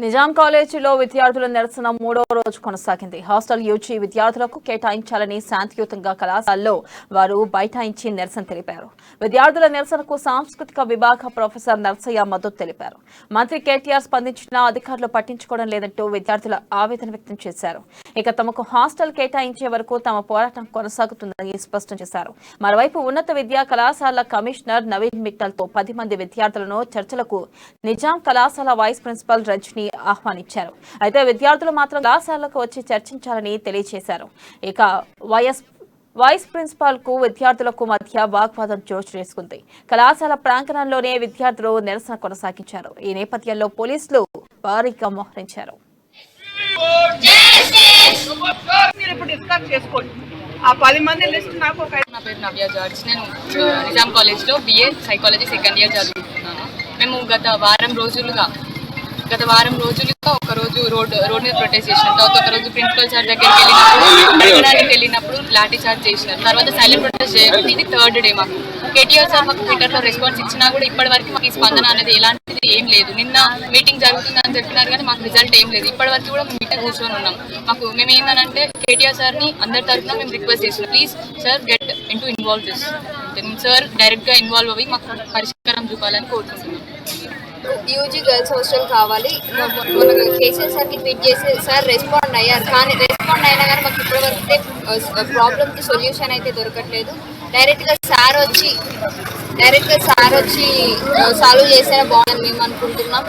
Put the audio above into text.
నిజాం కాలేజీలో విద్యార్థుల నిరసన మూడవ రోజు కొనసాగింది. హాస్టల్ యూజీ విద్యార్థులకు కేటాయించాలని శాంతియుతంగా కళాశాలలో వారు బైఠాయించి నిరసన తెలిపారు. విద్యార్థుల నిరసనకు సాంస్కృతిక విభాగ ప్రొఫెసర్ నర్సయ్య మద్దతు తెలిపారు. మంత్రి కేటీఆర్ స్పందించినా అధికారులు పట్టించుకోవడం లేదంటూ విద్యార్థులు ఆవేదన వ్యక్తం చేశారు. ఇక తమకు హాస్టల్ కేటాయించే వరకు తమ పోరాటం కొనసాగుతుందని స్పష్టం చేశారు. మరోవైపు ఉన్నత విద్యా కళాశాల కమిషనర్ నవీన్ మిట్టల్తో 10 మంది విద్యార్థులను చర్చలకు నిజాం కళాశాల వైస్ ప్రిన్సిపల్ రజనీ ఆహ్వానించారు. అయితే విద్యార్థులు మాత్రం కళాశాలకు వచ్చి చర్చించాలని తెలియజేశారు. ఇక వైస్ ప్రిన్సిపాల్ కు విద్యార్థులకు మధ్య వాగ్వాదం చోటు చేసుకుంది. కళాశాల ప్రాంగణంలోనే విద్యార్థులు నిరసన కొనసాగించారు. ఈ నేపథ్యంలో పోలీసులు భారీగా మోహరించారు. ఆ 10 మంది లిస్ట్ నాకు నా పేరు నవ్య జార్జ్. నేను నిజాం కాలేజ్లో BA సైకాలజీ సెకండ్ ఇయర్ చదువుతున్నాను. మేము గత వారం రోజులుగా ఒక రోజు రోడ్ మీద ప్రొటెస్ట్ చేసినాం. తర్వాత ఒక రోజు ప్రిన్సిపల్ సార్ దగ్గరికి వెళ్ళినప్పుడు లాఠీ చార్జ్ చేసినారు. తర్వాత సైలెంట్ ప్రొటెస్ట్ చేయడం ఇది 3rd డే. మాకు కేటీఆర్ సార్ మాకు ట్విట్టర్లో రెస్పాన్స్ ఇచ్చినా కూడా ఇప్పటి వరకు మాకు ఈ స్పందన అనేది ఎలాంటిది ఏం లేదు. నిన్న మీటింగ్ జరుగుతుందని చెప్పినారు కానీ మాకు రిజల్ట్ ఏం లేదు. ఇప్పటి వరకు కూడా మేము మీటింగ్ కూర్చొని ఉన్నాం. మేము ఏంటంటే కేటీఆర్ సార్ని అందరి తరఫున మేము రిక్వెస్ట్ చేస్తున్నాం, please sir get into involve this. Sir డైరెక్ట్గా ఇన్వాల్వ్ అవ్వి మాకు పరిష్కారం చూపాలని కోరుకుంటున్నాం. యూజీ గర్ల్స్ హాస్టల్ కావాలి. మన కేసీఆర్ సార్కి ట్వీట్ చేసి సార్ రెస్పాండ్ అయ్యారు, కానీ రెస్పాండ్ అయినా కానీ మాకు ఇప్పటివరకు ప్రాబ్లమ్కి సొల్యూషన్ అయితే దొరకట్లేదు. డైరెక్ట్గా సార్ వచ్చి సాల్వ్ చేస్తేనే బాగుందని మేము అనుకుంటున్నాం.